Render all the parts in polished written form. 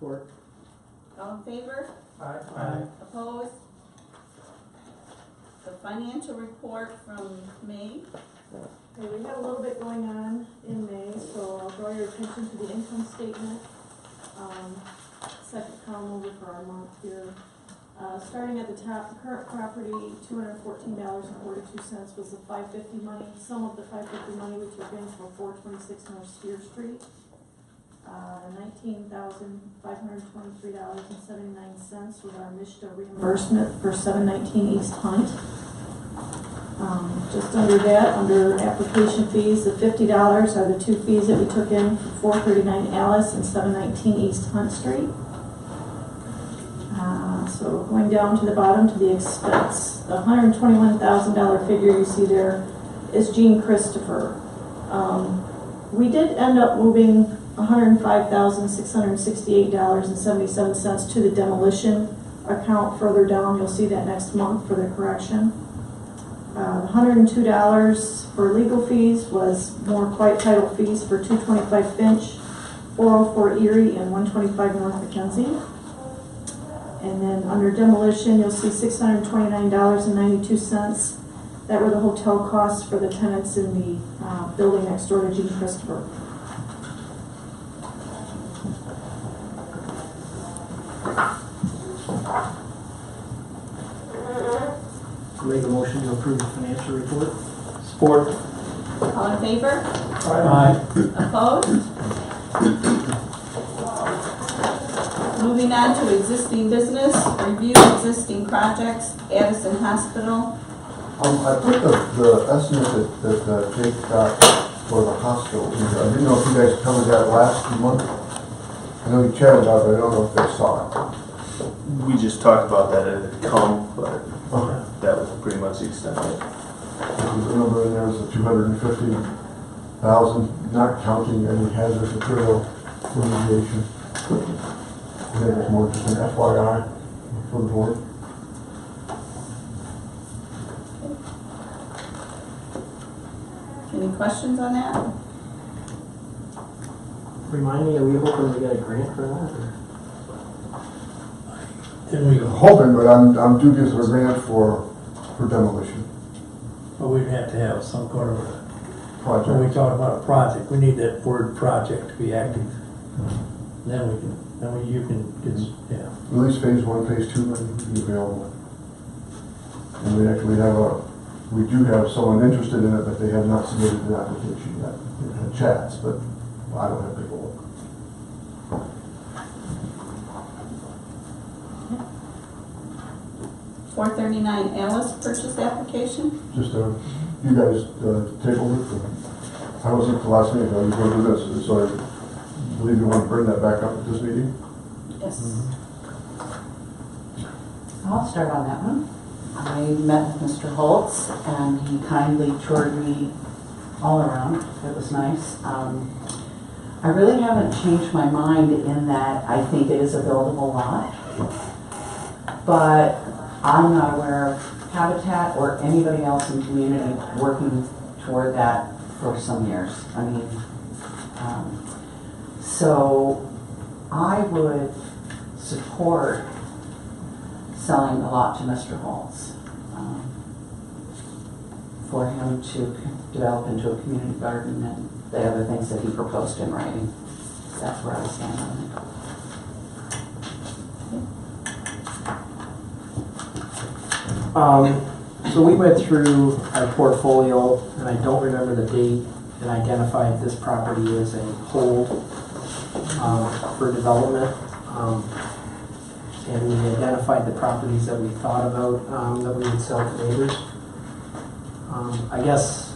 Support. All in favor? Aye. Opposed? The financial report from May. Okay, we have a little bit going on in May, so I'll draw your attention to the income statement. Second column over for our month here. Starting at the top, the current property, $214.42 was the $550 money. Some of the $550 money we took in for 426 North Spear Street. $19,523.79 was our MSHDA reimbursement for 719 East Hunt. Just under that, under application fees, the $50 are the two fees that we took in for 439 Alice and 719 East Hunt Street. So going down to the bottom to the expense, the $121,000 figure you see there is Jean Christopher. We did end up moving $105,668.77 to the demolition account further down. You'll see that next month for the correction. $102 for legal fees was more quiet title fees for 225 Finch, 404 Erie, and 125 North Mackenzie. And then under demolition, you'll see $629.92. That were the hotel costs for the tenants in the building next door to Jean Christopher. Make a motion to approve the financial report. Support. All in favor? Aye. Opposed? Moving on to existing business, review existing projects, Addison Hospital. I put the estimate that Jake got for the hospital. I didn't know if you guys covered that last month. I know you chatted about it, but I don't know if they saw it. We just talked about that at the come, but Okay. that was pretty much the extent of it. The number in there is the $250,000, not counting any hazardous material remediation. I think it's more just an FYI for the board. Any questions on that? Remind me, are we hoping to get a grant for that? Then we go, Hoping, but I'm dubious of a grant for demolition but we'd have to have some kind of, when we project. talk about a project, we need that word project to be active. Then you can, yeah. At least phase 1, phase 2 might be available. And we do have someone interested in it, but they have not submitted an application yet. They've had chats, but I don't have paperwork. $439 Alice purchase application. Just, you guys tabled it. I wasn't at the last meeting, I was going to do this, so I believe you want to bring that back up at this meeting. Yes. I'll start on that one. I met with Mr. Holtz and he kindly toured me all around. It was nice. I really haven't changed my mind in that I think it is a buildable lot, but I'm not aware of Habitat or anybody else in the community working toward that for some years. I mean, so I would support selling the lot to Mr. Holtz for him to develop into a community garden and the other things that he proposed in writing. That's where I stand on it. So we went through our portfolio, and I don't remember the date, and identified this property as a hold for development. And we identified the properties that we thought about that we would sell to neighbors. I guess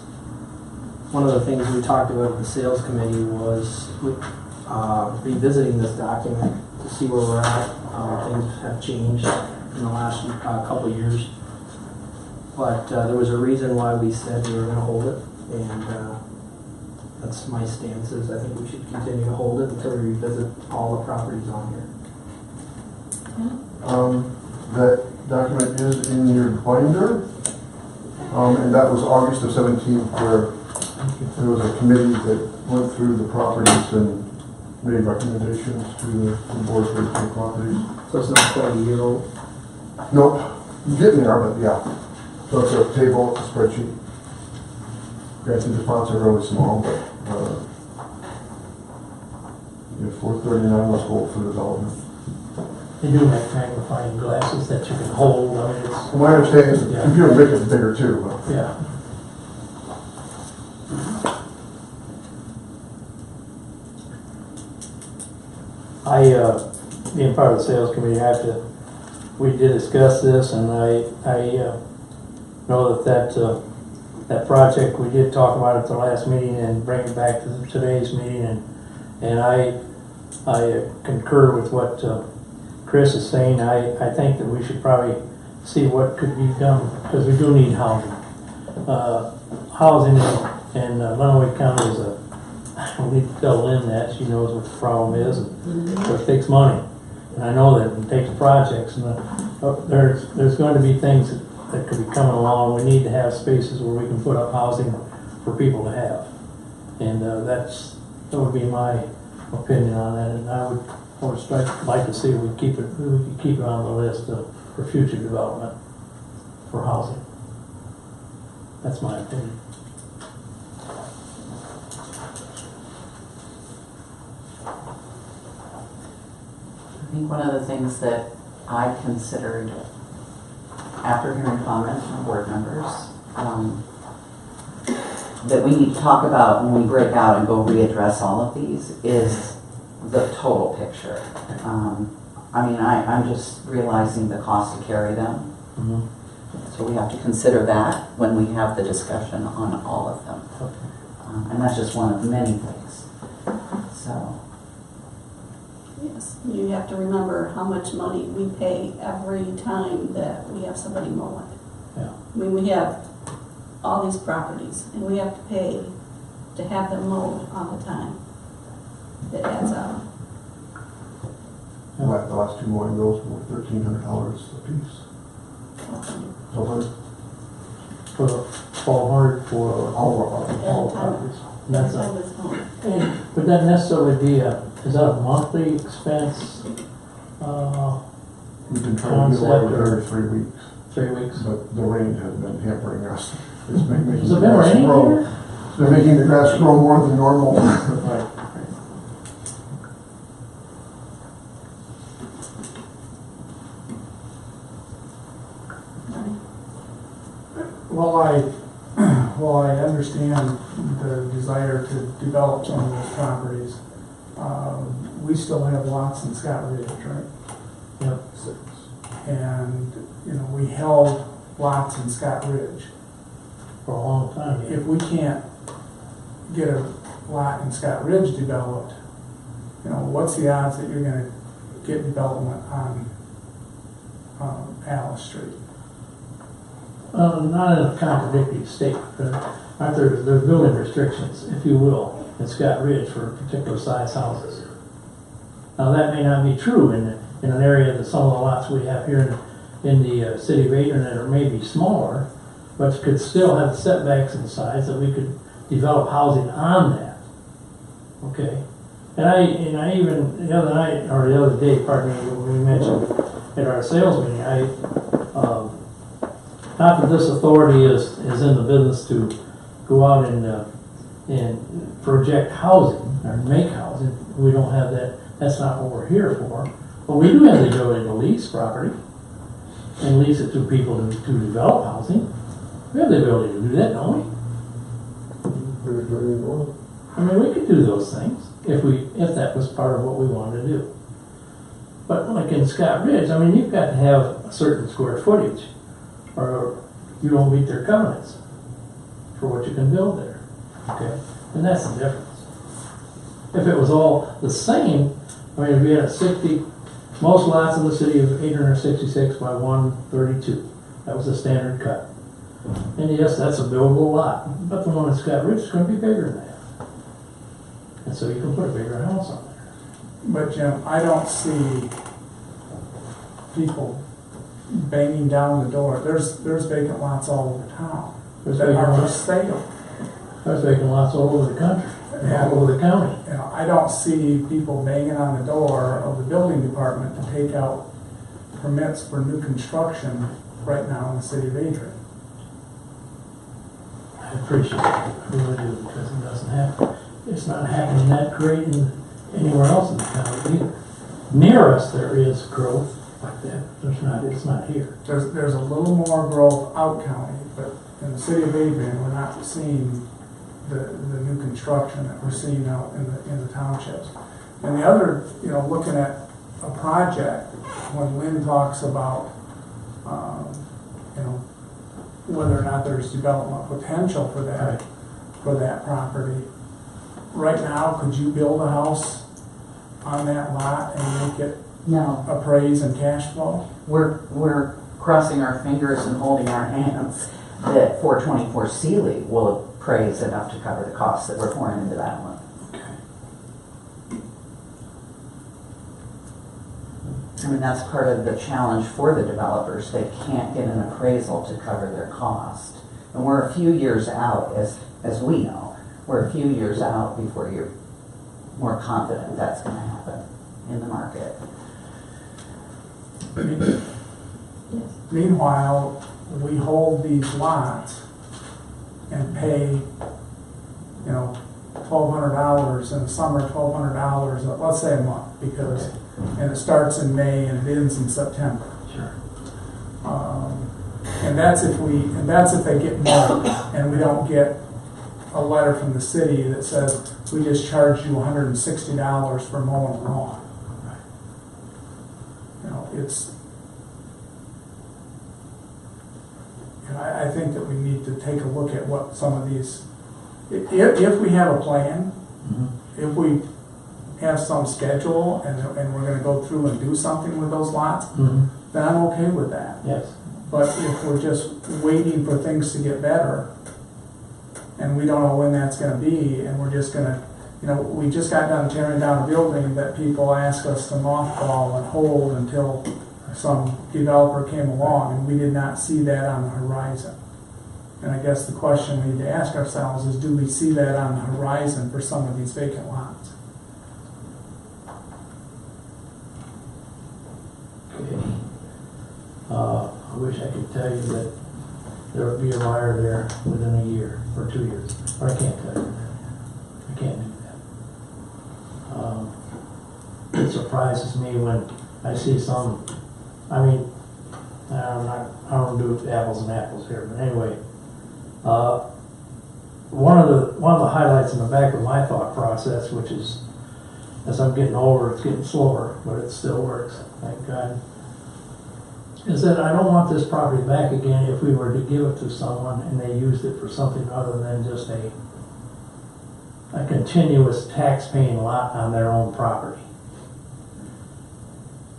one of the things we talked about at the sales committee was revisiting this document to see where we're at. Things have changed in the last couple of years. But there was a reason why we said we were going to hold it, and that's my stance is I think we should continue to hold it until we revisit all the properties on here. That document is in your binder, and that was August of 17th, where there was a committee that went through the properties and made recommendations to the board for the properties. So it's not quite a year old. Nope, getting there, but yeah. So it's a table, it's a spreadsheet. Granted, the fonts are really small, but, yeah, 439 was goal for development. They do have magnifying glasses that you can hold, I mean, it's, From my understanding, Yeah. computer make it bigger too, but. yeah. Being part of the sales committee, we did discuss this, and I know that project, we did talk about it at the last meeting and bring it back to today's meeting, and I concur with what Chris is saying. I think that we should probably see what could be done, because we do need housing. Housing in Lenawee County is I don't need to tell Lynn that, she knows what the problem is, and it takes money. And I know that it takes projects, and there's going to be things that could be coming along. We need to have spaces where we can put up housing for people to have. And that would be my opinion on that, and I would like to see if we could keep it on the list for future development for housing. That's my opinion. I think one of the things that I considered after hearing comments from board members, that we need to talk about when we break out and go readdress all of these is the total picture. I mean, I'm just realizing the cost to carry them. Mm-hmm. So we have to consider that when we have the discussion on all of them. Okay. And that's just one of many things. So, Yes, you have to remember how much money we pay every time that we have somebody mow it. Yeah. I mean, we have all these properties, and we have to pay to have them mowed all the time. It adds up. The last two mowing bills were $1,300 a piece. So For 1,200 for all Yeah. properties. And that's I a, was home. and would that necessarily be is that a monthly expense? we've been trying to get away with it every 3 weeks, 3 weeks? but the rain has been hampering us. It's been making Has the it been grass raining grow. here? It's been making the grass grow more than normal. Right. Well, I understand the desire to develop some of those properties. We still have lots in Scott Ridge, right? Yep. And, you know, we held lots in Scott Ridge. For a long time, yeah. If we can't get a lot in Scott Ridge developed, you know, what's the odds that you're gonna get development on Alice Street? Not in a contradictory state, but there's building restrictions, if you will, in Scott Ridge for particular size houses. Now, that may not be true in an area that some of the lots we have here in the city of Adrian that are maybe smaller, but could still have setbacks and size that we could develop housing on that. Okay? And I even, the other night, or the other day, pardon me, when we mentioned at our sales meeting, not that this authority is in the business to go out and project housing or make housing. We don't have that. That's not what we're here for. But we do have the ability to lease property and lease it to people to develop housing. We have the ability to do that, don't we? I mean, we could do those things if that was part of what we wanted to do. But like in Scott Ridge, I mean, you've got to have a certain square footage, or you don't meet their covenants for what you can build there. Okay, and that's the difference. If it was all the same, I mean, if we had 60, most lots in the city of 866 by 132. That was the standard cut. And yes, that's a buildable lot, but the one in Scott Ridge is going to be bigger than that. And so you can put a bigger house on there. But Jim, I don't see people banging down the door. There's vacant lots all over town There's that vacant are for lots. sale. There's vacant lots all over the country. all over the county. You know, I don't see people banging on the door of the building department to take out permits for new construction right now in the city of Adrian. I appreciate it, I really do, because it doesn't happen, it's not happening that great anywhere else in the county either. Near us, there is growth like that, it's not here. There's a little more growth out county, but in the city of Adrian, we're not seeing the new construction that we're seeing out in the townships. And the other, you know, looking at a project, when Lynn talks about, you know, whether or not there's development potential for that property. Right now, could you build a house on that lot and make it No, appraise and cash flow? we're crossing our fingers and holding our hands that 424 Sealy will appraise enough to cover the costs that we're pouring into that one. I mean, that's part of the challenge for the developers. They can't get an appraisal to cover their cost. And we're a few years out, as we know, we're a few years out before you're more confident that's gonna happen in the market. Meanwhile, we hold these lots and pay, you know, $1,200 in the summer, $1,200, let's say a month, because, and it starts in May and it ends in September. Sure. And that's if they get mowed and we don't get a letter from the city that says, we just charged you $160 for mowing the lawn. You know, I think that we need to take a look at what some of these, if we have a plan, if we have some schedule and we're gonna go through and do something with those lots, then I'm okay with that. Yes. But if we're just waiting for things to get better, and we don't know when that's gonna be, and we're just gonna, you know, we just got done tearing down a building that people asked us to mothball and hold until some developer came along, and we did not see that on the horizon. And I guess the question we need to ask ourselves is, do we see that on the horizon for some of these vacant lots? Okay. I wish I could tell you that there would be a buyer there within a year or 2 years, but I can't tell you that. I can't do that. It surprises me when I see some, I mean, I don't do apples and apples here, but anyway, one of the highlights in the back of my thought process, which is, as I'm getting older, it's getting slower, but it still works, thank God, is that I don't want this property back again if we were to give it to someone and they used it for something other than just a continuous tax-paying lot on their own property.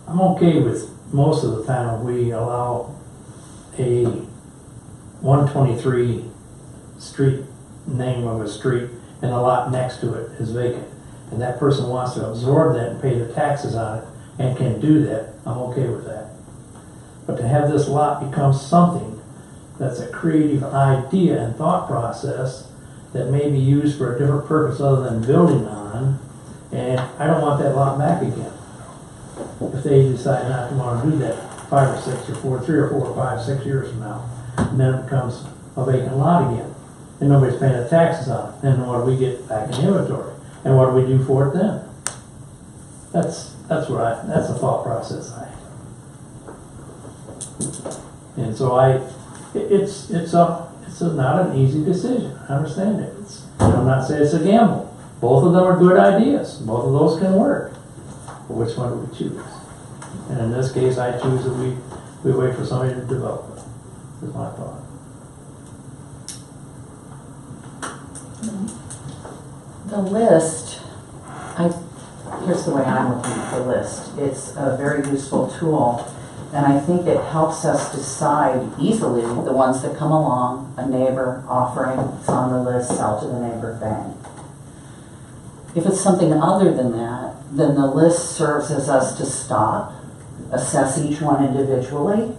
I'm okay with most of the time if we allow a 123 street, name of a street, and the lot next to it is vacant, and that person wants to absorb that and pay the taxes on it and can do that, I'm okay with that. But to have this lot become something that's a creative idea and thought process that may be used for a different purpose other than building on, and I don't want that lot back again. If they decide not to want to do that 5 or 6 or 3 or 4 or 5, 6 years from now, and then it becomes a vacant lot again, and nobody's paying the taxes on it, then what do we get back in inventory? And what do we do for it then? That's the thought process I have. And so it's not an easy decision. I understand it. I'm not saying it's a gamble. Both of them are good ideas. Both of those can work. But which one do we choose? And in this case, I choose that we wait for somebody to develop it. Is my thought. The list, here's the way I'm looking at the list. It's a very useful tool, and I think it helps us decide easily the ones that come along, a neighbor offering, it's on the list, sell to the neighbor, bang. If it's something other than that, then the list serves as us to stop, assess each one individually,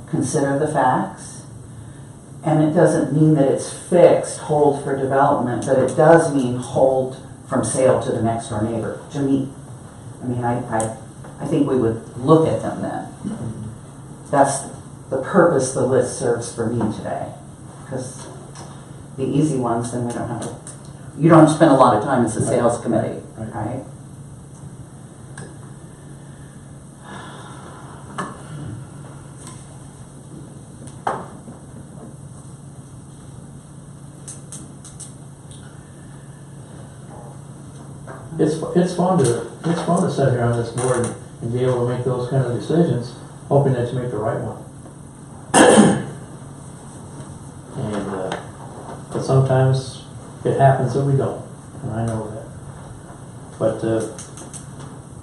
consider the facts, And it doesn't mean that it's fixed, hold for development, but it does mean hold from sale to the next door neighbor, to me. I mean, I think we would look at them then. That's the purpose the list serves for me today. Because the easy ones, then we don't have to, you don't spend a lot of time as a sales committee, right? It's fun to sit here on this board and be able to make those kind of decisions, hoping that you make the right one. And but sometimes it happens that we don't, and I know that. But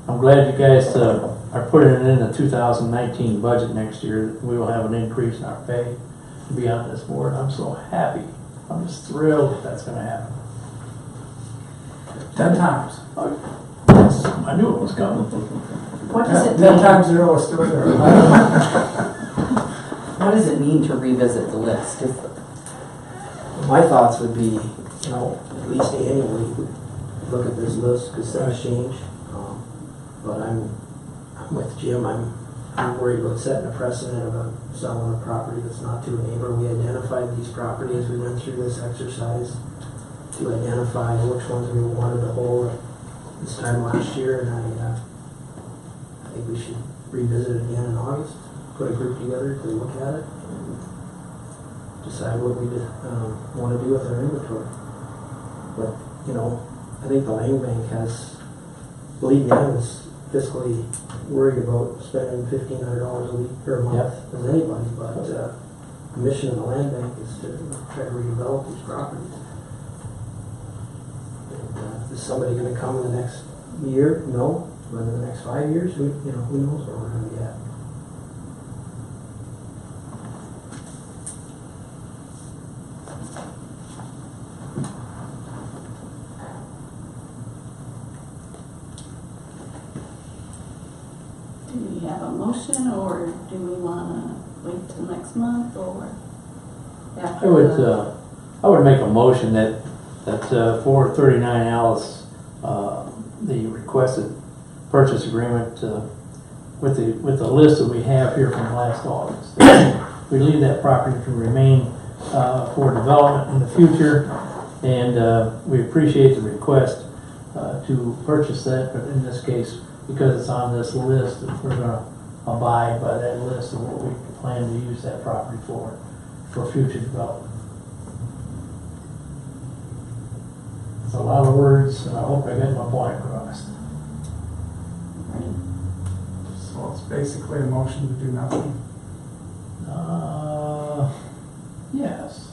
I'm glad you guys are putting it in the 2019 budget next year. We will have an increase in our pay to be on this board. I'm so happy. I'm just thrilled that that's going to happen. 10 times. Yes, I knew it was coming. What does it 10 mean? times 0 is still there. What does it mean to revisit the list? My thoughts would be, you know, at least annually, look at this list, because things change. But I'm with Jim. I'm worried about setting a precedent about selling a property that's not to a neighbor. We identified these properties. We went through this exercise to identify which ones we wanted to hold this time last year, and I think we should revisit it again in August. Put a group together to look at it and decide what we want to do with our inventory. But, you know, I think the land bank has, believe me, I was fiscally worried about spending $1,500 a week or a month as anybody, but the mission of the land bank is to try to redevelop these properties. And, is somebody going to come in the next year? No. But in the next 5 years, who knows where we're going to be at. Do we have a motion, or do we want to wait till next month, or after? I would make a motion that for 39 Alice, the requested purchase agreement with the list that we have here from last August. We leave that property to remain for development in the future, and we appreciate the request to purchase that, but in this case, because it's on this list, we're going to abide by that list of what we plan to use that property for future development. It's a lot of words, and I hope I get my point across. So it's basically a motion to do nothing. Yes.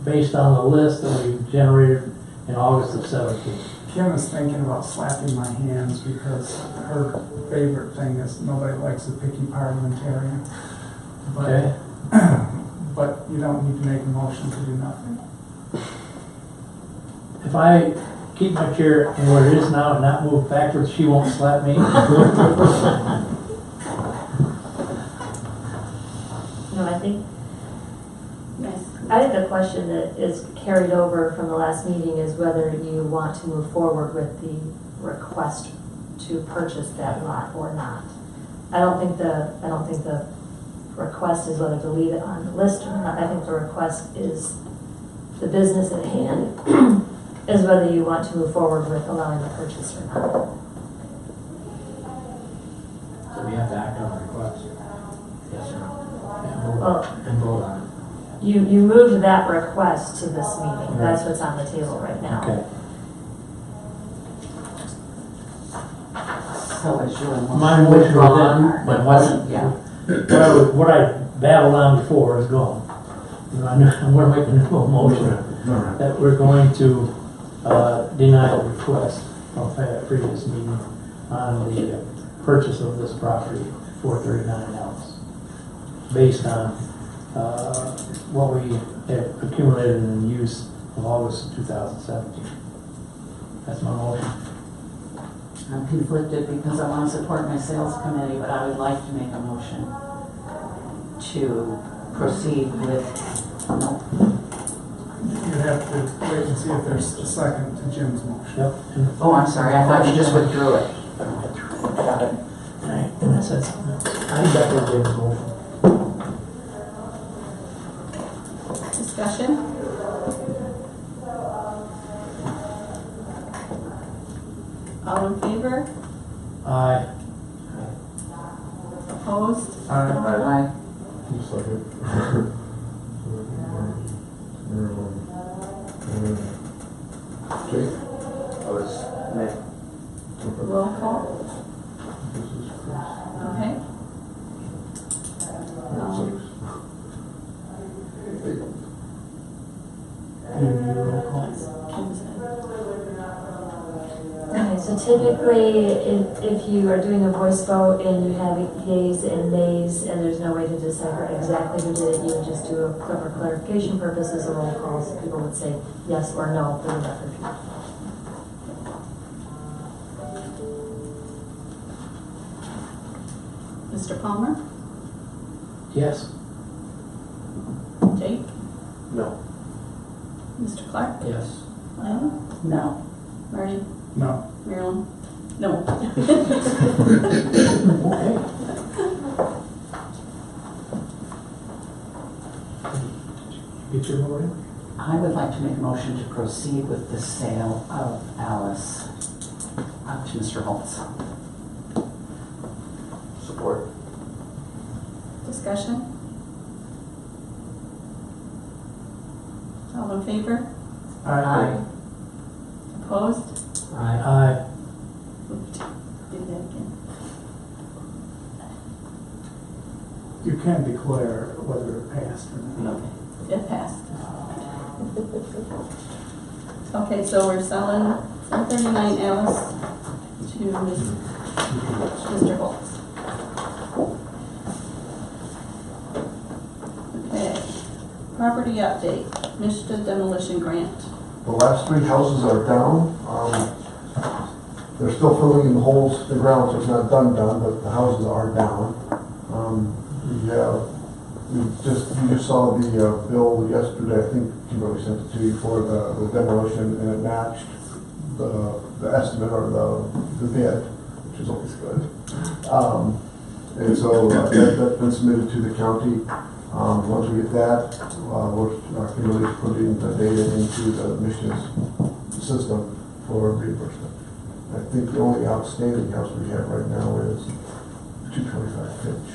Based on the list that we generated in August of 17. Kim is thinking about slapping my hands because her favorite thing is nobody likes a picky parliamentarian. But, Okay. but you don't need to make a motion to do nothing. If I keep my chair where it is now and not move backwards, she won't slap me. No, I think the question that is carried over from the last meeting is whether you want to move forward with the request to purchase that lot or not. I don't think the request is whether to leave it on the list or not. I think the request is the business at hand is whether you want to move forward with allowing the purchase or not. So we have to act on the request. Yes or no? And vote on it. You moved that request to this meeting. That's what's on the table right now. Okay. So is your My motion motion withdrawn? was Or that- it wasn't, yeah. What I battled on before is gone. You know, I'm going to make a new motion that we're going to deny the request of a previous meeting on the purchase of this property for 39 Alice, based on what we had accumulated in use of August of 2017. That's my motion. I'm conflicted because I want to support my sales committee, but I would like to make a motion to proceed with, no, You have to wait and see if there's a second to Jim's motion. Yep. And, oh, I'm sorry, I thought you just withdrew it. Got it. right, and I said something else. I second Jim's motion. Discussion? All in favor? Aye. Opposed? Aye. Just like it. Jake? I was, nay. Roll call? This is Chris. Okay. You need a roll call? Kim said. Okay, so typically, if you are doing a voice vote and you have yeas and nays, and there's no way to decipher exactly who did it, you would just do a for clarification purposes, a roll call, so people would say yes or no for the record. Mr. Palmer? Yes. Jake? No. Mr. Clark? Yes. Lynn? No. Marty? No. Marilyn? No. Okay. Get your vote in? I would like to make a motion to proceed with the sale of Alice to Mr. Holtz. Support. Discussion? All in favor? Aye. Opposed? Aye. Aye. Do that again. You can declare whether it passed or not. Okay, it passed. Okay, so we're selling 439 Alice to Mr. Holtz. Okay, property update, Mishta demolition grant. The last 3 houses are down. They're still filling in the holes in the ground, so it's not done, but the houses are down. You just saw the bill yesterday, I think Kimberly sent it to you for the demolition, and it matched the estimate or the bid, which is always good. And so that's been submitted to the county. Once we get that, Kimberly's putting the data into the missions system for reimbursement. I think the only outstanding house we have right now is 225 Finch.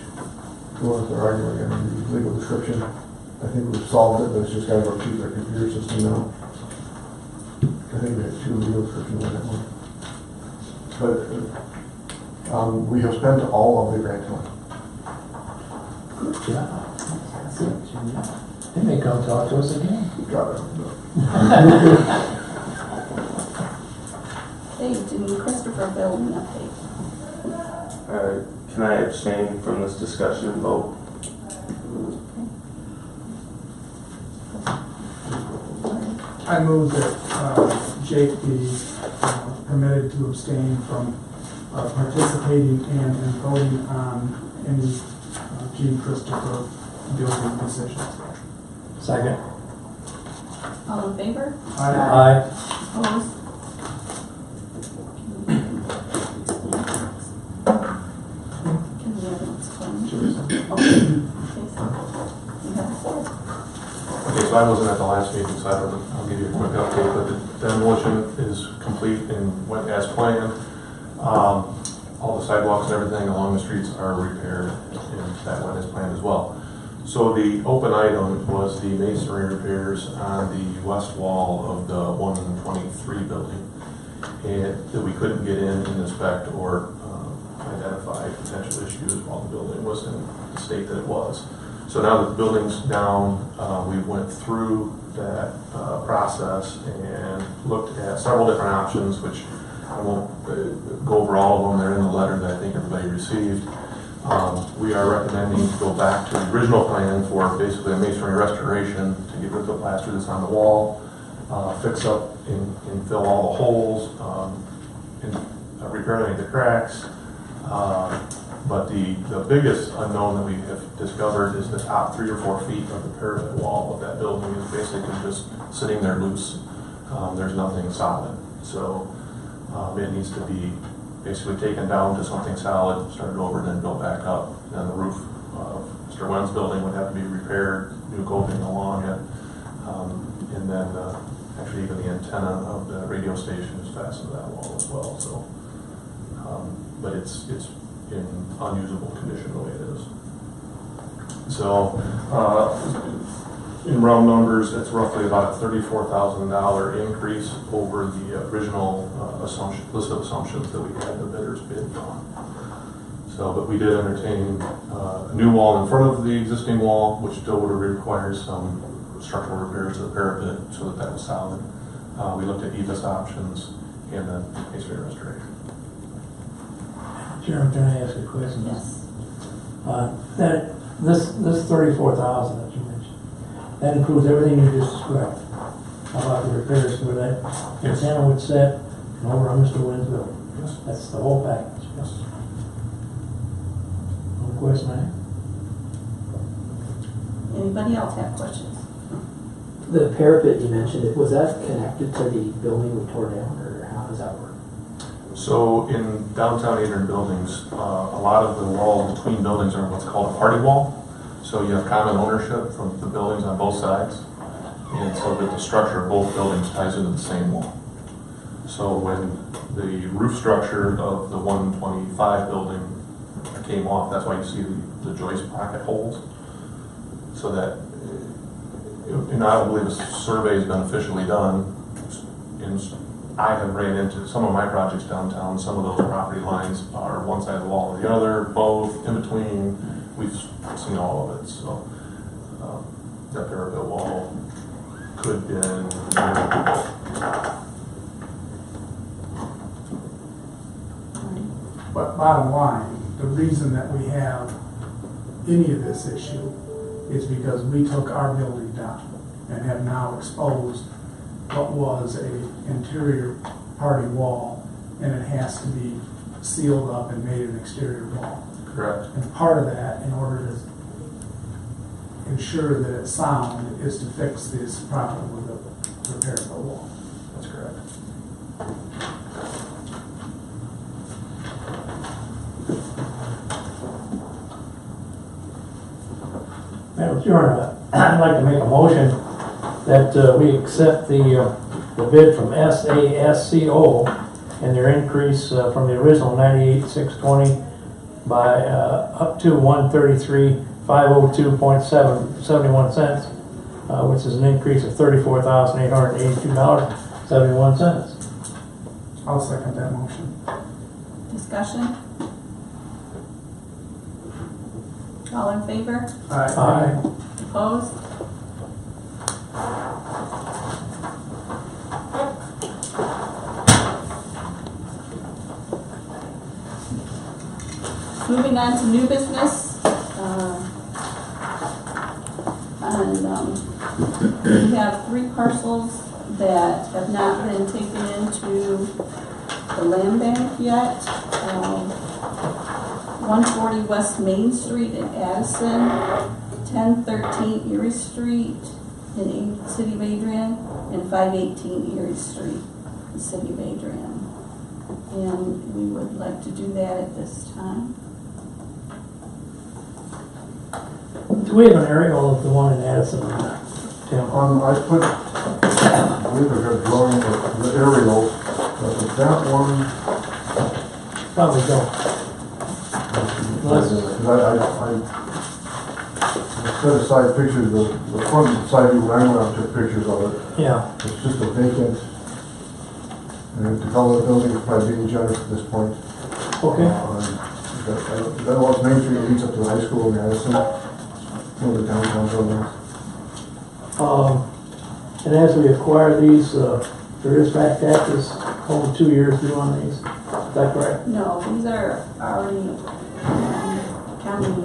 The ones that are arguing in the legal description, I think we've solved it, but it's just got to go through their computer system now. I think we had 2 legal descriptions on that one. But we have spent all of the grant money. Good job. They may come talk to us again. Got it. Hey, did Christopher build an update? Can I abstain from this discussion and vote? I move that Jake be permitted to abstain from participating in and voting on any Gene Christopher building decisions. Second. All in favor? Aye. Opposed? Can we have an explanation? Okay, so you have the floor. Okay, so I wasn't at the last meeting, so I'll give you a quick update, but the demolition is complete and went as planned. All the sidewalks and everything along the streets are repaired, and that went as planned as well. So the open item was the masonry repairs on the west wall of the 123 building, and that we couldn't get in and inspect or identify potential issues while the building was in the state that it was. So now that the building's down, we went through that process and looked at several different options, which I won't go over all of them. They're in the letter that I think everybody received. We are recommending to go back to the original plan for basically a masonry restoration to get rid of the plaster that's on the wall, fix up and fill all the holes, and repair any of the cracks, But the biggest unknown that we have discovered is the top 3 or 4 feet of the parapet wall of that building is basically just sitting there loose. There's nothing solid. So it needs to be basically taken down to something solid, started over, and then built back up. And the roof of Mr. Wen's building would have to be repaired, new coping along it. And then actually even the antenna of the radio station is fastened to that wall as well. So, but it's in unusable condition the way it is. So, in round numbers, it's roughly about a $34,000 increase over the original list of assumptions that we had the bidders bid on. So, but we did entertain a new wall in front of the existing wall, which still would require some structural repairs to the parapet so that was solid. We looked at EVIS options and then masonry restoration. Chairman, can I ask a question? Yes. This 34,000 that you mentioned, that includes everything you just described. How about the repairs where that antenna would set and over on Mr. Wynn's building? Yes. That's the whole package. Yes. No question, man? Anybody else have questions? The parapet you mentioned, was that connected to the building we tore down, or how does that work? So in downtown Adrian buildings, a lot of the walls between buildings are what's called a party wall. So you have common ownership from the buildings on both sides. And so that the structure of both buildings ties into the same wall. So when the roof structure of the 125 building came off, that's why you see the joist pocket holes. So that, and I don't believe a survey has been officially done. And I have ran into some of my projects downtown, some of those property lines are one side of the wall or the other, both, in between. We've seen all of it. So that parapet wall could have been. But bottom line, the reason that we have any of this issue is because we took our building down and have now exposed what was a interior party wall, and it has to be sealed up and made an exterior wall. Correct. And part of that, in order to ensure that it's sound, is to fix this problem with the repair of the wall. That's correct. Madam Chairman, I'd like to make a motion that we accept the bid from SASCO and their increase from the original 98,620 by up to 133,502.71 cents, which is an increase of $34,882.71. I'll second that motion. Discussion? All in favor? Aye. Opposed? Moving on to new business. We have 3 parcels that have not been taken into the land bank yet. 140 West Main Street in Addison, 1013 Erie Street in the City of Adrian, and 518 Erie Street in the City of Adrian. And we would like to do that at this time. Do we have an aerial of the one in Addison? Tim? I put, I believe I got a drawing of the aerials, but that one, Probably don't. because I set aside pictures of the front side view when I went out and took pictures of it. Yeah. It's just a vacant, and to color the building is probably being generous at this point. Okay. That was Main Street leads up to the high school in Addison, one of the downtown buildings. And as we acquire these, there is back taxes over 2 years due on these. Is that correct? No, these are already county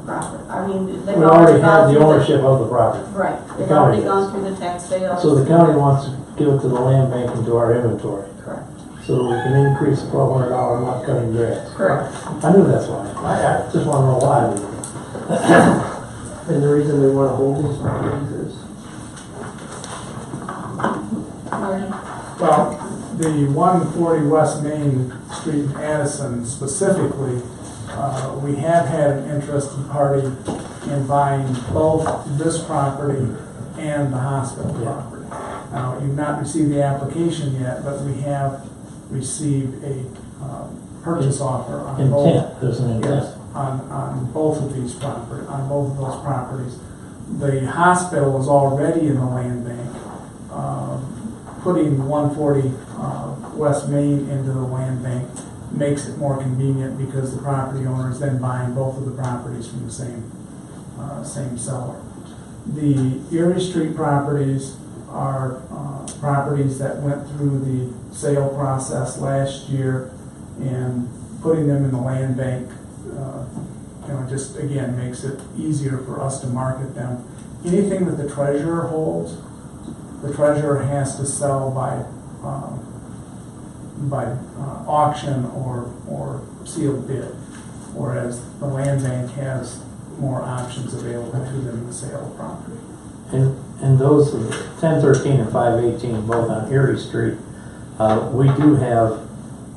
property. I mean, they've We already have gone the through ownership of the property. Right, The they've county already does. gone through the tax sales. So the county wants to give it to the land bank and do our inventory. Correct. so we can increase the $1,200 a month cutting grass. Correct. I knew that's why. I just wanna know why. And the reason we want to hold these properties is, Marty? Well, the 140 West Main Street in Addison specifically, we have had an interested party in buying both this property and the hospital property. Now, you've not received the application yet, but we have received a purchase offer on both. Intent, there's an intent. Yes, on both of these property, on both of those properties. The hospital is already in the land bank. Putting 140 West Main into the land bank makes it more convenient because the property owner is then buying both of the properties from the same seller. The Erie Street properties are properties that went through the sale process last year, and putting them in the land bank just again makes it easier for us to market them. Anything that the treasurer holds, the treasurer has to sell by auction or sealed bid, whereas the land bank has more options available to them in the sale of property. And those 1013 and 518, both on Erie Street, we do have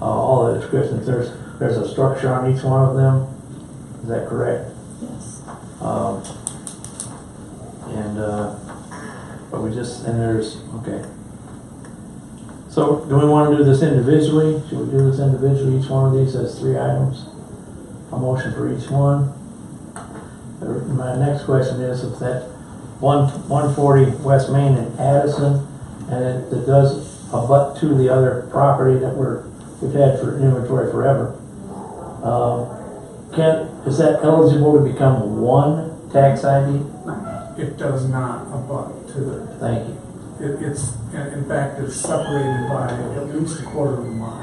all the descriptions. There's a structure on each one of them. Is that correct? Yes. But there's, okay. So do we want to do this individually? Should we do this individually? Each one of these has 3 items. A motion for each one. My next question is if that 140 West Main in Addison, and it does abut to the other property that we've had for inventory forever. Is that eligible to become one tax ID? It does not abut to the. Thank you. It's in fact it's separated by at least a quarter of a mile.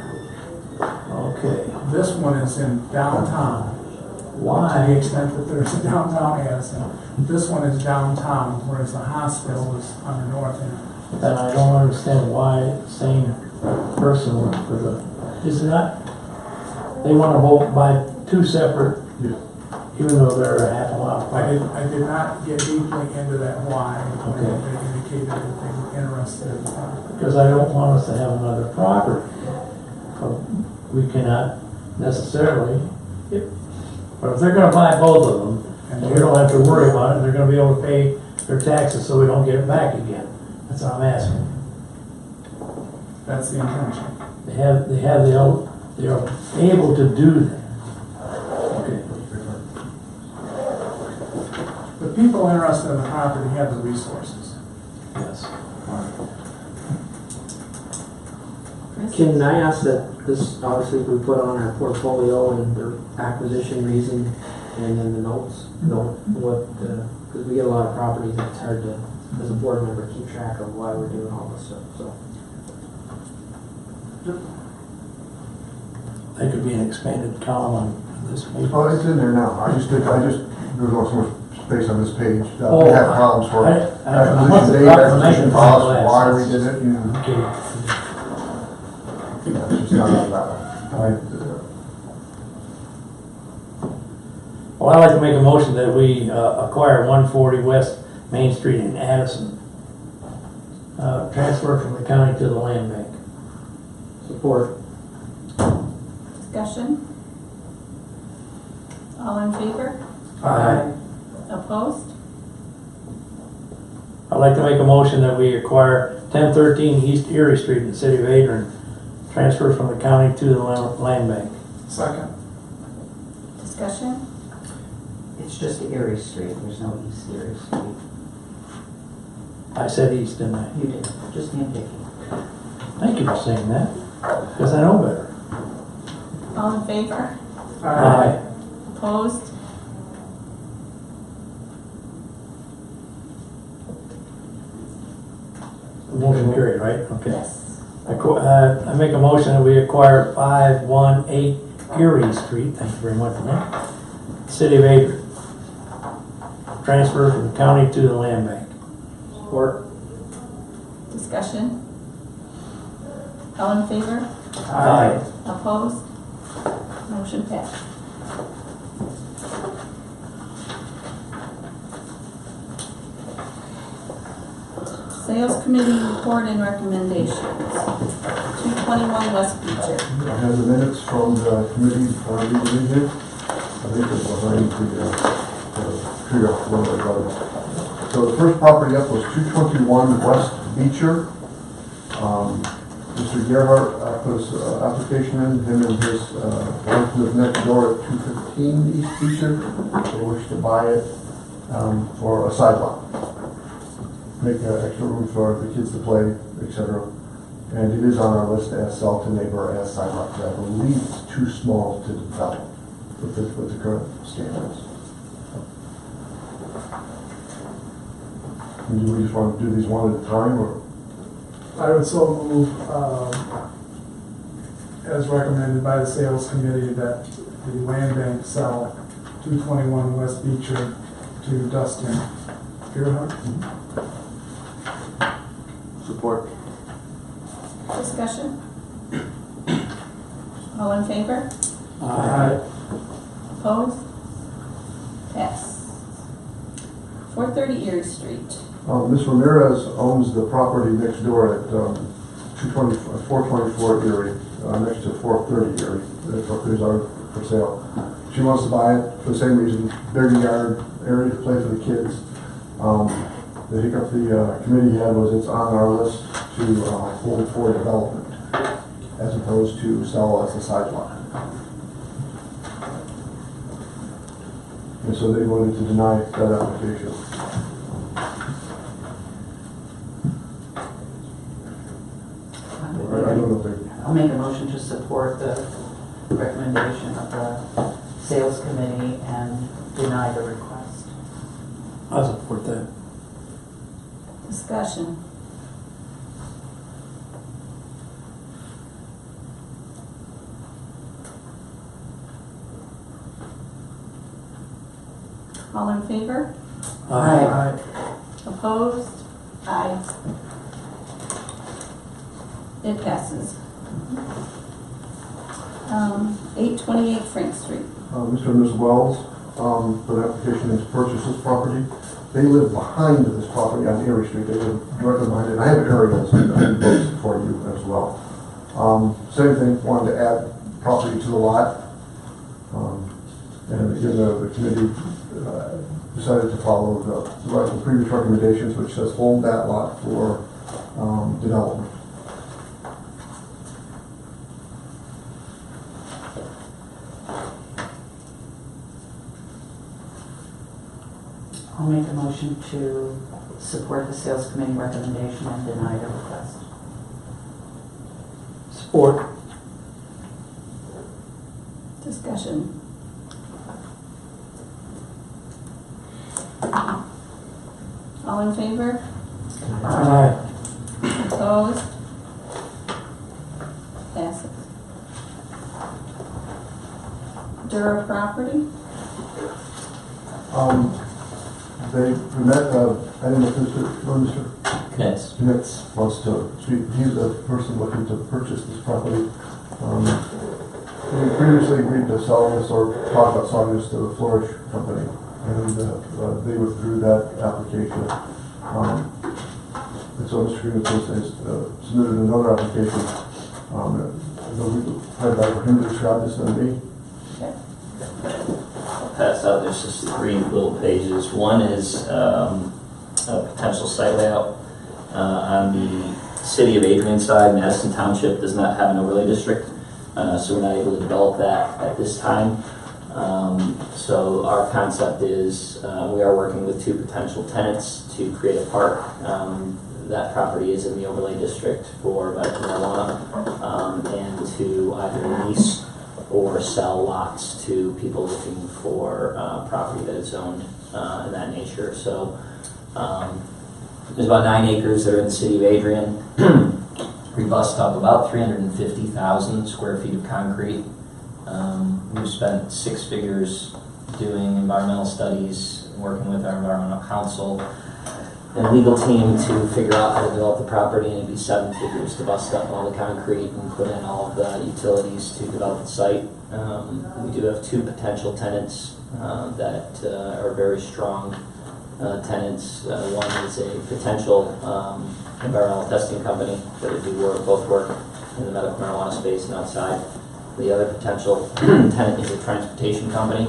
Okay. This one is in downtown. To Why? the extent that there's a downtown Addison. This one is downtown, whereas the hospital is on the north end. Then I don't understand why the same person for the, is it not, they want to both buy 2 separate, even though they're a half a mile apart. I did not get deeply into that why, when Okay. they indicated that they were interested in the property. Because I don't want us to have another property. We cannot necessarily, but if they're gonna buy both of them, and we don't have to worry about it, they're gonna be able to pay their taxes so we don't get it back again. That's what I'm asking. That's the intention. They are able to do that. Okay. The people interested in the property have the resources. Yes. can I ask that this, obviously we put on our portfolio and the acquisition reason and then the notes, because we get a lot of properties and it's hard to, as a board member, keep track of why we're doing all this stuff, so. That could be an expanded column on this page. Oh, it's in there now. There's not so much space on this page. Oh, We have columns for acquisition date, acquisition cost, why we did it, you know. Okay. Yeah, it's just not on that one. All right. Well, I'd like to make a motion that we acquire 140 West Main Street in Addison. Transfer from the county to the land bank. Support. Discussion? All in favor? Aye. Opposed? I'd like to make a motion that we acquire 1013 East Erie Street in the city of Adrian. Transfer from the county to the land bank. Second. Discussion? It's just Erie Street, there's no East Erie Street. I said east, didn't I? You did, just nitpicking. Thank you for saying that, because I know better. All in favor? Aye. Opposed? Motion carried, right? Okay. Yes. I make a motion that we acquire 518 Erie Street, thank you very much for that, city of Adrian. Transfer from the county to the land bank. Support. Discussion? All in favor? Aye. Opposed? Motion passed. Sales Committee report and recommendations. 221 West Beecher. I have the minutes from the committee meeting here. I think it's behind the tree off one of the roads. So the first property up was 221 West Beecher. Mr. Gerhart put his application in, him and his wife live next door at 215 East Beecher. They wish to buy it for a sidewalk. Make extra room for the kids to play, etc. And it is on our list as sell to neighbor as sidewalk. I believe it's too small to develop with the current standards. Do we just want to do these one at a time, or? I would so move, as recommended by the sales committee, that the land bank sell 221 West Beecher to Dustin Gerhart. Support. Discussion? All in favor? Aye. Opposed? Pass. 430 Erie Street. Ms. Ramirez owns the property next door at 424 Erie, next to 430 Erie. The properties are for sale. She wants to buy it for the same reason, bigger yard, area to play for the kids. The hiccup the committee had was it's on our list to hold for development as opposed to sell as a sidewalk. And so they voted to deny that application. I don't know if they, I'll make a motion to support the recommendation of the sales committee and deny the request. I'll support that. Discussion. All in favor? Aye. Opposed? Aye. It passes. 828 Frank Street. Mr. and Ms. Wells, put an application in to purchase this property. They live behind this property on Erie Street. They live directly behind it. And I have aerials and books for you as well. Same thing, wanted to add property to the lot. And again, the committee decided to follow the previous recommendations, which says hold that lot for development. I'll make a motion to support the sales committee recommendation and deny the request. Support. Discussion. All in favor? Aye. Opposed? Passes. Dura property? They met, I didn't know if Mr. Knitz. Knitz wants to speak. He's the person looking to purchase this property. We previously agreed to sell this or talk about selling this to the Flourish Company, and they withdrew that application. And so Mr. Knitz has submitted another application. I'd like for him to describe this to me. Pass out, there's just 3 little pages. One is a potential site layout on the City of Adrian side. Madison Township does not have an overlay district, so we're not able to develop that at this time. So our concept is we are working with 2 potential tenants to create a park. That property is in the overlay district for medical marijuana, and to either lease or sell lots to people looking for property that is owned in that nature. So there's about 9 acres that are in the City of Adrian. We bust up about 350,000 square feet of concrete. We've spent 6 figures doing environmental studies, working with our environmental council. and legal team to figure out how to develop the property, and it'd be 7 figures to bust up all the concrete and put in all of the utilities to develop the site. We do have 2 potential tenants that are very strong tenants. One is a potential environmental testing company that would do both work in the medical marijuana space and outside. The other potential tenant is a transportation company,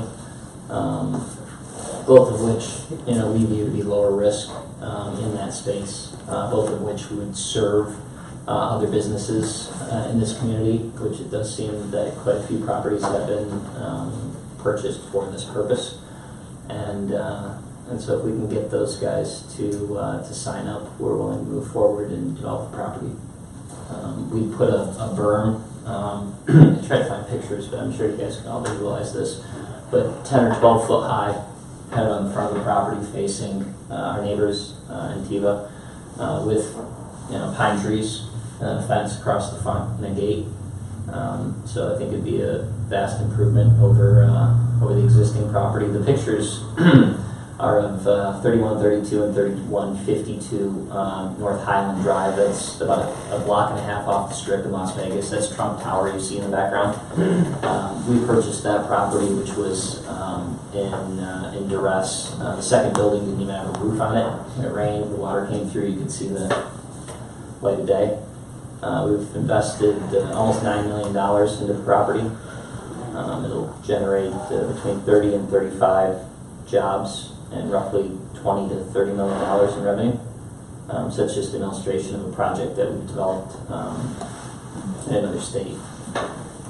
both of which we view to be lower risk in that space, both of which would serve other businesses in this community, which it does seem that quite a few properties have been purchased for this purpose. And so if we can get those guys to sign up, we're willing to move forward and develop the property. We put a berm, I tried to find pictures, but I'm sure you guys can all visualize this, but 10 or 12 foot high, kind of on the front of the property facing our neighbors in Tiva, with pine trees, a fence across the front and a gate. So I think it'd be a vast improvement over the existing property. The pictures are of 3132 and 3152 North Highland Drive. That's about a block and a half off the Strip in Las Vegas. That's Trump Tower you see in the background. We purchased that property, which was in duress. The second building didn't even have a roof on it. It rained, the water came through, you could see the light of day. We've invested almost $9 million into the property. It'll generate between 30 and 35 jobs and roughly $20 to $30 million in revenue. So it's just an illustration of a project that we've developed in another state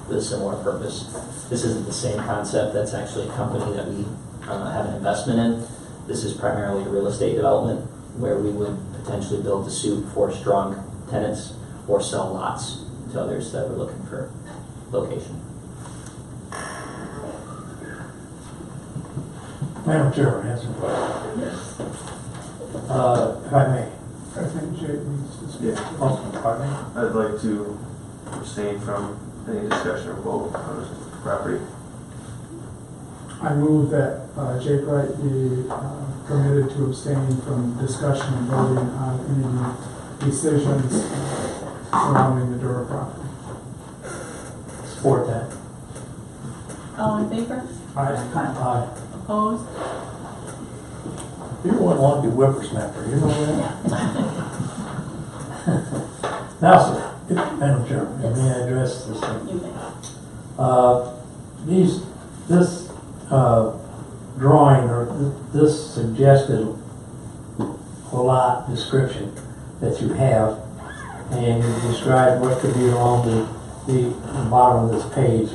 with a similar purpose. This isn't the same concept. That's actually a company that we have an investment in. This is primarily a real estate development where we would potentially build to suit for strong tenants or sell lots to others that were looking for location. Madam Chair, answer the question. Yes. If I may. I think Jake needs to speak. Yeah. Oh, pardon me? I'd like to abstain from any discussion or vote on this property. I move that Jake Wright be permitted to abstain from discussion and voting on any decisions surrounding the Dura property. Support that. All in favor? Aye. Opposed? You wouldn't want to be whippersnapper, you know that? Now, sir, Madam Chair, Yes. may I address this thing? You may. This drawing or this suggested lot description that you have, and you described what could be along the bottom of this page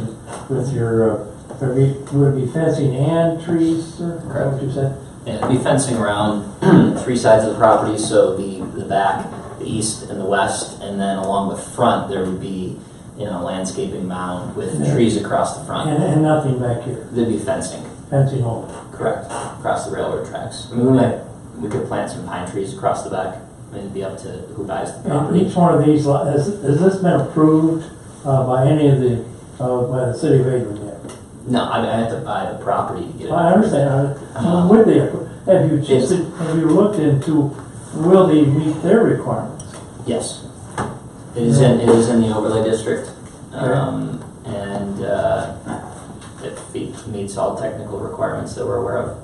with your, would it be fencing and trees, sir? Is that what you said? Yeah, it'd be fencing around 3 sides of the property, so the back, the east, and the west, and then along the front there would be landscaping mound with trees across the front. And nothing back here, There'd be fencing. fencing only. Correct, across the railroad tracks. I mean, we could plant some pine trees across the back. I mean, it'd be up to who buys the And property. each one of these, has this been approved by any of the, by the city of Adrian yet? No, I have to buy the property to get it. I understand, I'm with you. Have you looked into, will they meet their requirements? Yes. It is in the overlay district. And it meets all technical requirements that we're aware of.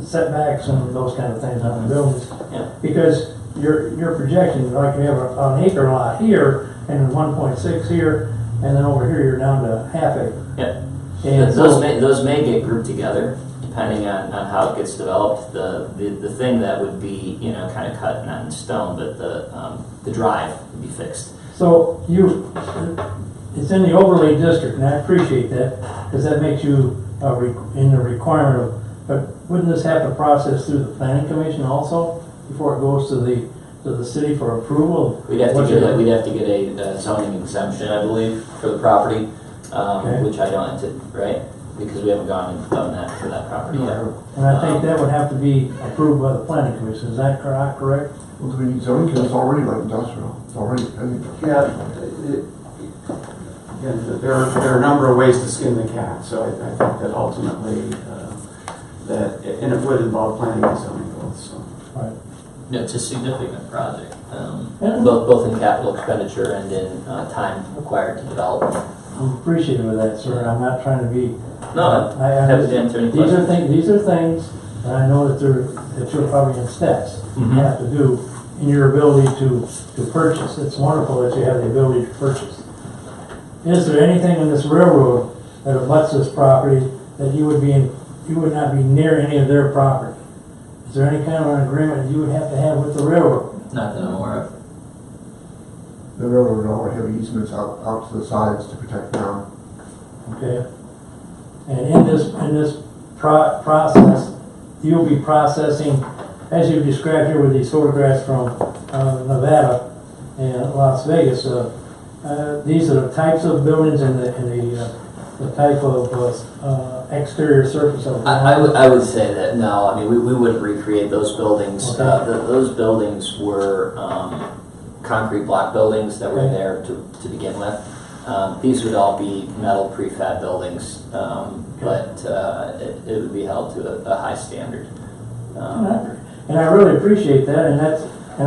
Setbacks and those kind of things on the buildings? Yeah. Because your projection, like you have an acre lot here, and 1.6 here, and then over here you're down to half acre. Yeah. And Those may get grouped together depending on how it gets developed. The thing that would be kind of cut not in stone, but the drive would be fixed. So it's in the overlay district, and I appreciate that, because that makes you in the requirement of, but wouldn't this have to process through the planning commission also before it goes to the city for approval? We'd have to get a zoning exemption, I believe, for the property, Okay. which I don't, right? Because we haven't gone and done that for that property yet. And I think that would have to be approved by the planning commission, is that correct? Well, do we need zoning, because it's already like industrial, it's already pending. Again, there are a number of ways to skin the cat, so I think that ultimately, and it would involve planning and zoning both, so. Right. It's a significant project, And- both in capital expenditure and in time required to develop. I'm appreciative of that, sir. I'm not trying to be. No, I happy to answer any These are questions. things, and I know that you're probably in steps, Mhm. have to do in your ability to purchase. It's wonderful that you have the ability to purchase. Is there anything in this railroad that abuts this property that you would not be near any of their property? Is there any kind of an agreement that you would have to have with the railroad? Not that I'm aware of. The railroad would already have easements out to the sides to protect them. Okay? And in this process, you'll be processing, as you described here with these photographs from Nevada and Las Vegas, these are the types of buildings and the type of exterior surface of the I would say that no. I mean, we wouldn't recreate those buildings. Okay. Those buildings were concrete block buildings that were Okay. there to begin with. These would all be metal prefab buildings, but it would be held to a high standard. And I really appreciate that, and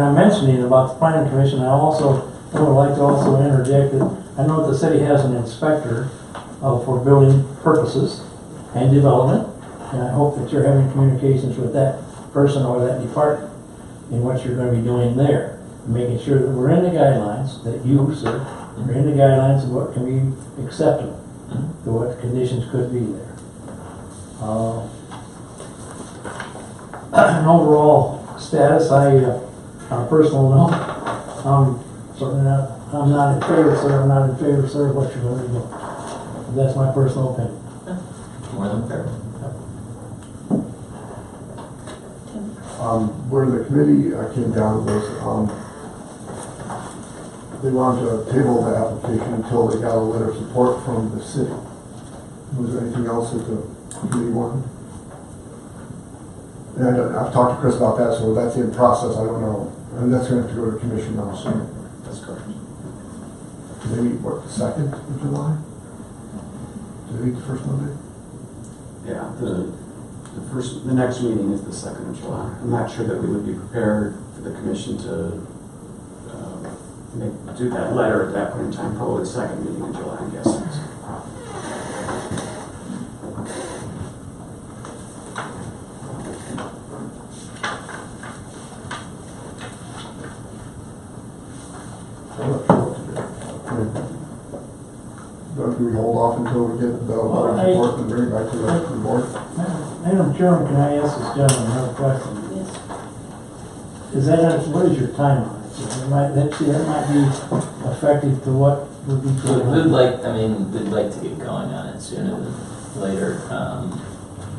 I'm mentioning about the planning commission. I would like to also interject that I know that the city has an inspector for building purposes and development, and I hope that you're having communications with that person or that department in what you're going to be doing there, making sure that we're in the guidelines, that you, sir, are in the guidelines of what can be acceptable, to what conditions could be there. An overall status, on a personal note, certainly not, I'm not in favor, sir, of what you're going to do. That's my personal opinion. More than fair. Where the committee came down was, they wanted to table the application until they got a letter of support from the city. Was there anything else that the committee wanted? And I've talked to Chris about that, so that's in process, I don't know. And that's going to have to go to the commission now soon. That's correct. They meet, what, the 2nd of July? Do they meet the first Monday? Yeah, the next meeting is the 2nd of July. I'm not sure that we would be prepared for the commission to do that letter at that point in time, probably the second meeting in July, I'm guessing. Do we hold off until we get the letter of support and bring it back to the board? Madam Chairman, can I ask this gentleman another question? Yes. What is your timeline? That might be effective to what would be going on. We'd like to get going on it sooner than later.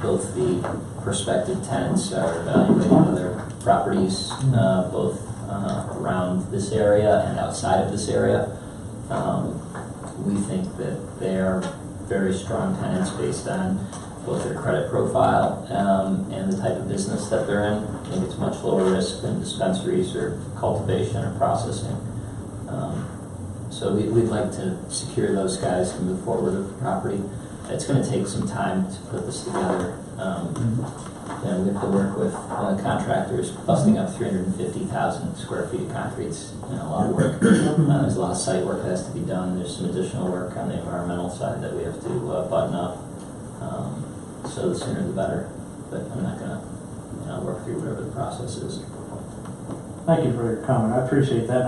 Both the prospective tenants are evaluating other properties, both around this area and outside of this area. We think that they are very strong tenants based on both their credit profile and the type of business that they're in. I think it's much lower risk than dispensaries or cultivation or processing. So we'd like to secure those guys to move forward with the property. It's going to take some time to put this together. And we have to work with contractors busting up 350,000 square feet of concrete. It's a lot of work. There's a lot of site work that has to be done. There's some additional work on the environmental side that we have to button up. So the sooner the better. But I'm not going to work through whatever the process is. Thank you for your comment. I appreciate that.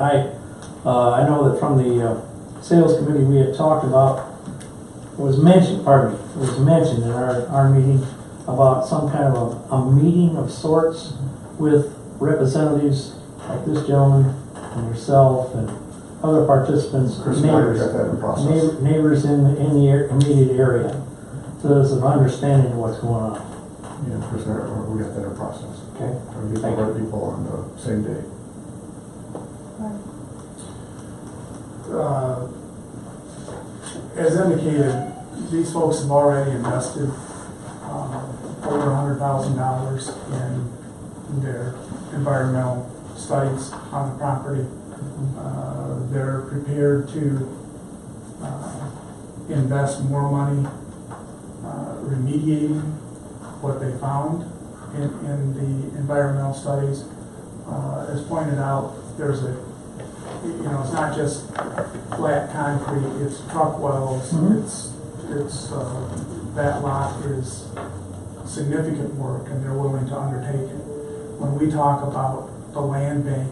I know that from the sales committee we had talked about, it was mentioned in our meeting about some kind of a meeting of sorts with representatives like this gentleman and yourself and other participants, Chris and I have got that in process. neighbors in the immediate area, so there's an understanding of what's going on. Yeah, Chris and I, we got that in process. Okay. Trying to get the right people on the same day. As indicated, these folks have already invested over $100,000 in their environmental studies on the property. They're prepared to invest more money remediating what they found in the environmental studies. as pointed out, there's a, it's not just flat concrete, it's truck wells, that lot is significant work and they're willing to undertake it. When we talk about the land bank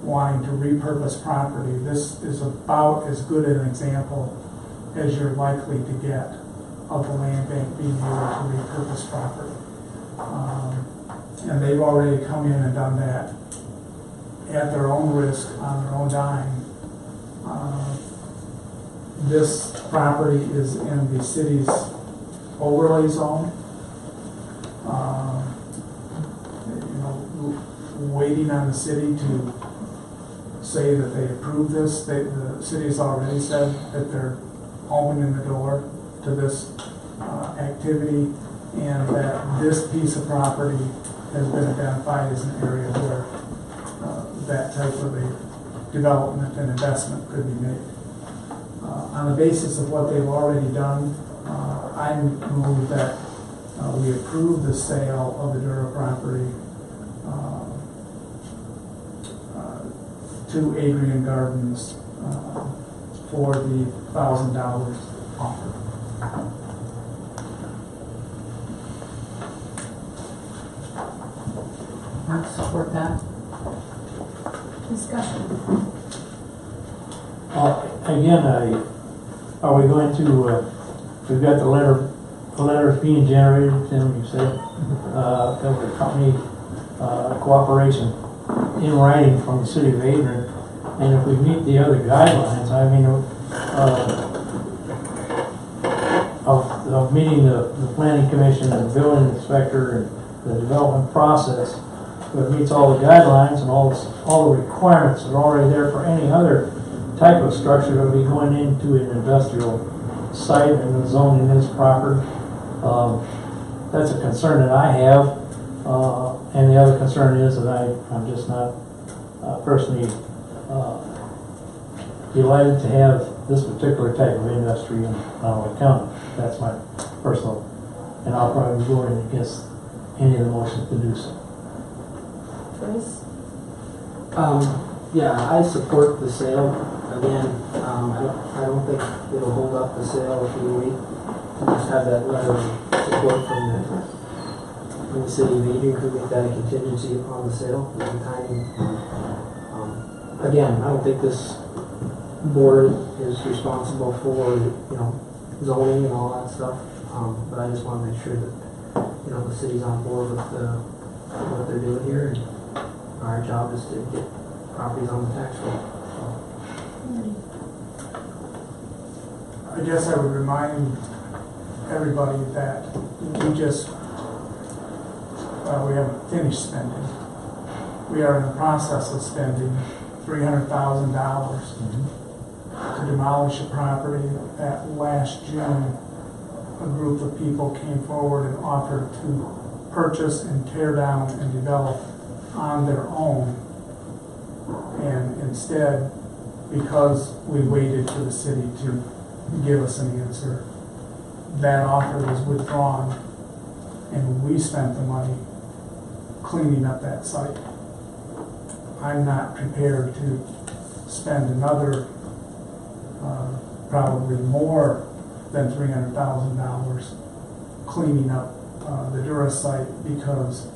wanting to repurpose property, this is about as good an example as you're likely to get of the land bank being able to repurpose property. And they've already come in and done that at their own risk, on their own dime. This property is in the city's overlay zone. Waiting on the city to say that they approve this. The city's already said that they're opening the door to this activity, and that this piece of property has been identified as an area where that type of a development and investment could be made. On the basis of what they've already done, I move that we approve the sale of the Dura property to Adrian Gardens for the $1,000 offer. I support that. Discussion. Again, are we going to, we've got the letters being generated, Tim, you said, that the company cooperation in writing from the city of Adrian, and if we meet the other guidelines, I mean, of meeting the planning commission and the building inspector and the development process, if it meets all the guidelines and all the requirements that are already there for any other type of structure that would be going into an industrial site and the zoning is proper. That's a concern that I have. And the other concern is that I'm just not personally delighted to have this particular type of industry in Lenawee County. That's my personal, and I'll probably be voting against any of the motions to do so. Joyce? Yeah, I support the sale. Again, I don't think it'll hold up the sale if we wait. Just have that letter of support from the city of Adrian, could make that a contingency upon the sale, and the timing. Again, I don't think this board is responsible for, zoning and all that stuff, but I just want to make sure that, the city's on board with what they're doing here, and our job is to get properties on the tax roll. I guess I would remind everybody that we haven't finished spending. We are in the process of spending $300,000 to demolish a property that last June a group of people came forward and offered to purchase and tear down and develop on their own. And instead, because we waited for the city to give us an answer, that offer was withdrawn and we spent the money cleaning up that site. I'm not prepared to spend another, probably more than $300,000 cleaning up the Dura site because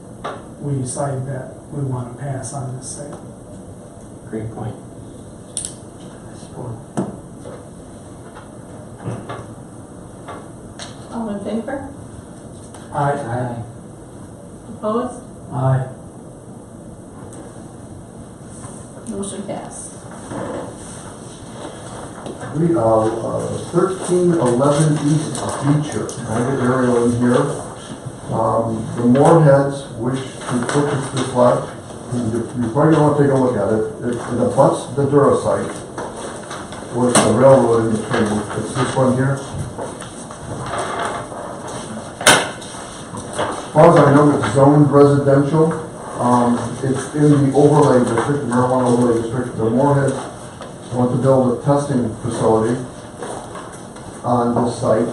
we decided that we want to pass on this sale. Great point. I support. All in favor? Aye. Opposed? Aye. Motion passed. We are 1311 East Beecher. I have an aerial in here. The Moorheads wish to purchase this lot. You're probably going to want to take a look at it. It abuts the Dura site with the railroad in between. It's this one here. As far as I know, it's zoned residential. It's in the overlay district, the marijuana overlay district. The Moorheads want to build a testing facility on this site.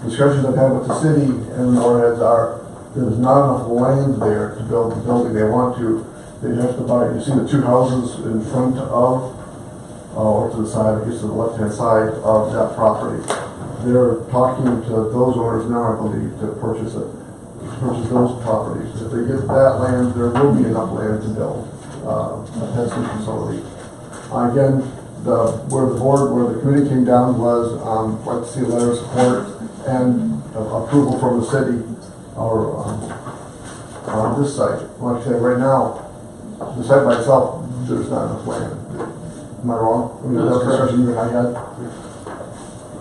Discussions I've had with the city and the Moorheads are there's not enough land there to build the building. They want to They have to buy, you see the two houses in front of, or to the side, I guess to the left-hand side of that property. They're talking to those owners now, I believe, to purchase those properties. If they get that land, there will be enough land to build a testing facility. Again, where the committee came down was, like to see a letter of support and approval from the city or on this site. Like I say, right now, the site by itself, there's not enough land. Am I wrong? I mean, No, that's the that's correct. discussion you and I had.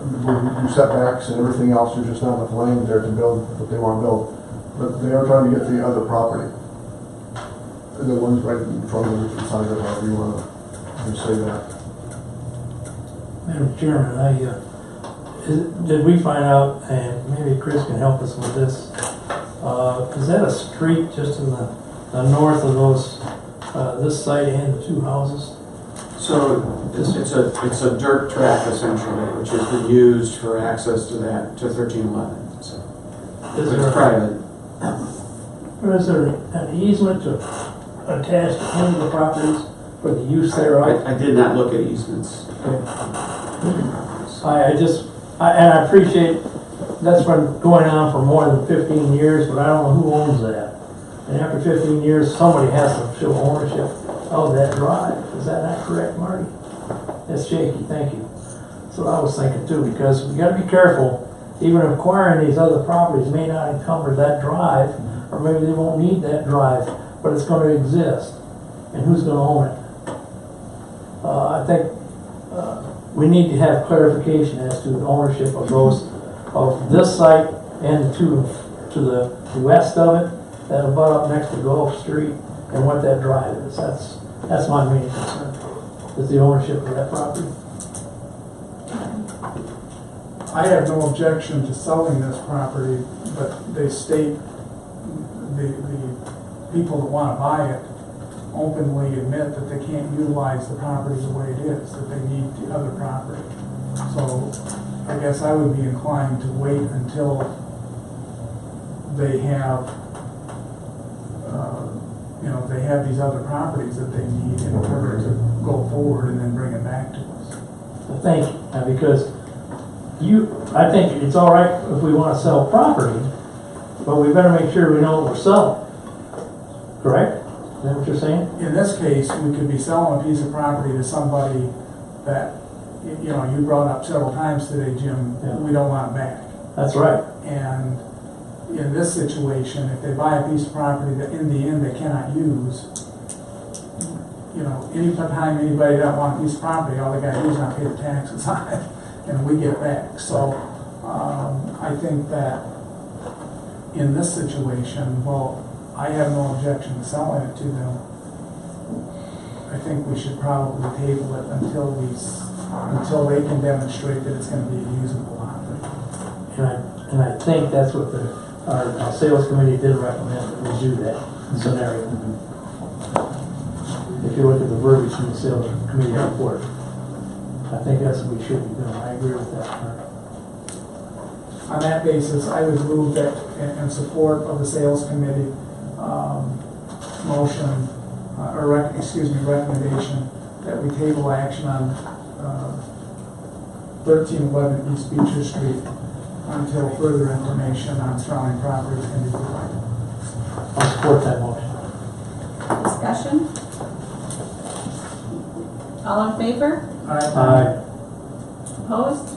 With setbacks and everything else, there's just not enough land there to build what they want to build. But they are trying to get the other property. The ones right in front of the side of it, however you want to say that. Madam Chairman, did we find out, and maybe Chris can help us with this, is that a street just in the north of those, this site and the two houses? So it's a dirt track essentially, which has been used for access to 1311. So Is it's there, private. or is there an easement to attach to any of the properties for the use thereof? I did not look at easements. And I appreciate that's been going on for more than 15 years, but I don't know who owns that. And after 15 years, somebody has to show ownership of that drive. Is that not correct, Marty? That's shaky, thank you. That's what I was thinking too, because we gotta be careful. Even acquiring these other properties may not encumber that drive, or maybe they won't need that drive, but it's gonna exist. And who's gonna own it? I think we need to have clarification as to the ownership of those, of this site and to the west of it, that abut up next to Gulf Street, and what that drive is. That's my main concern, is the ownership of that property. I have no objection to selling this property, but they state, the people that want to buy it openly admit that they can't utilize the property the way it is, that they need the other property. So I guess I would be inclined to wait until they have, they have these other properties that they need in order to go forward and then bring it back to us. So thank you, because I think it's all right if we want to sell property, but we better make sure we know what we're selling. Correct? Is that what you're saying? In this case, we could be selling a piece of property to somebody that, you brought up several times today, Jim, Yeah. we don't want it back. That's right. And in this situation, if they buy a piece of property that in the end they cannot use, any time anybody doesn't want a piece of property, all they gotta do is not pay the taxes on it, and we get it back. So, I think that in this situation, well, I have no objection to selling it to them. I think we should probably table it until they can demonstrate that it's gonna be a usable property. And I think that's what our sales committee did recommend, that we do that scenario. If you look at the verbiage in the sales committee report, I think that's what we should be doing. I agree with that. On that basis, I would move that in support of the sales committee motion, recommendation, that we table action on 1311 East Beecher Street until further information on surrounding properties can be provided. I'll support that motion. Discussion? All in favor? Aye. Opposed?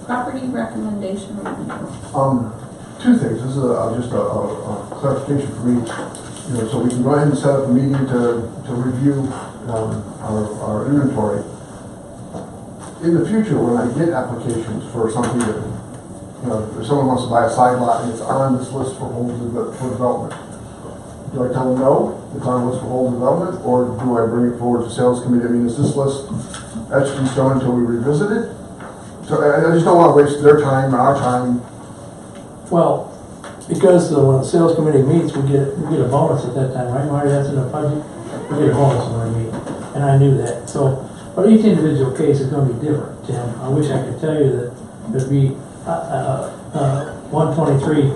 Property recommendation review. Two things. This is just a clarification for me. So we can go ahead and set up a meeting to review our inventory. In the future, when I get applications for something that, if someone wants to buy a side lot and it's on this list for development, do I tell them no, it's on the list for whole development, or do I bring it forward to sales committee? I mean, is this list etched in stone until we revisit it? So I just don't want to waste their time, our time. Well, because when the sales committee meets, we get a bonus at that time, right, Marty? That's in the budget. We get a bonus when we meet, and I knew that. So, but each individual case is going to be different, Tim. I wish I could tell you that there'd be 123,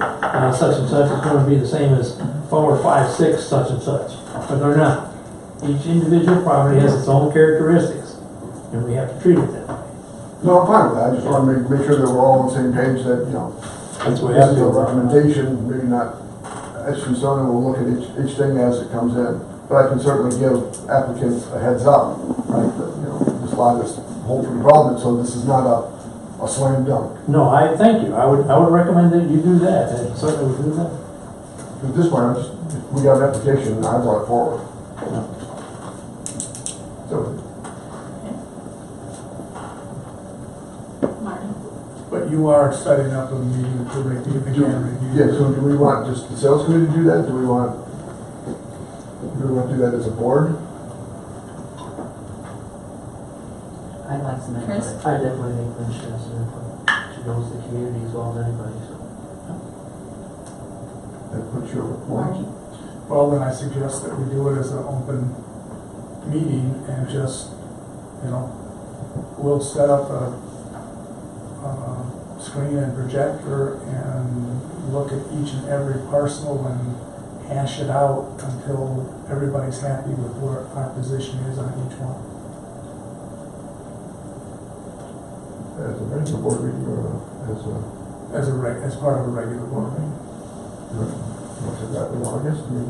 such and such is gonna be the same as 4, 5, 6, such and such, but they're not. Each individual property has its own characteristics, and we have to treat it that way. No, I'm fine with that, I just want to make sure that we're all on the same page, that, you know, That's the way this I is a feel. recommendation, maybe not as from someone, we'll look at each thing as it comes in. But I can certainly give applicants a heads up, right, that, you know, this lot is whole for development, so this is not a slam dunk. No, I thank you. I would recommend that you do that. I certainly would do that. At this point, we got an application, and I brought it forward. So, Martin? But you are setting up a meeting to review, again, review. yeah, so do we want just the sales committee to do that? Do we want to do that as a board? I'd like some Chris? input. I definitely think Lynn should have some input. She knows the community as well as anybody, so. That puts your point. Well, then I suggest that we do it as an open meeting and just, you know, we'll set up a screen and projector and look at each and every parcel and hash it out until everybody's happy with where our position is on each one. As a regular board meeting or as a, As part of a regular board meeting. much of that, well, I guess, I mean,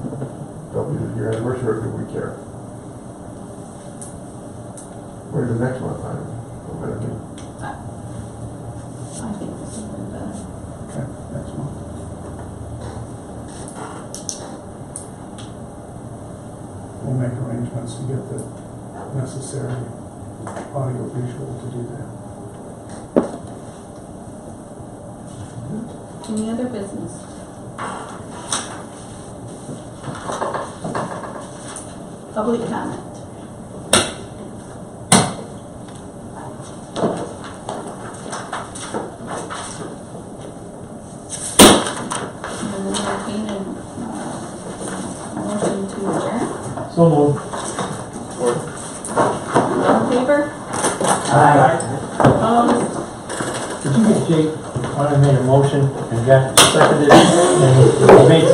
that'll be your anniversary, or do we care? Where's the next one? I don't know. I think this is really better. Okay, next one. We'll make arrangements to get the necessary audio visual to do that. Any other business? Public comment. And then entertain a motion to adjourn. So moved. All in favor? Opposed? Did you get Jake, when I made a motion and got seconded, and he made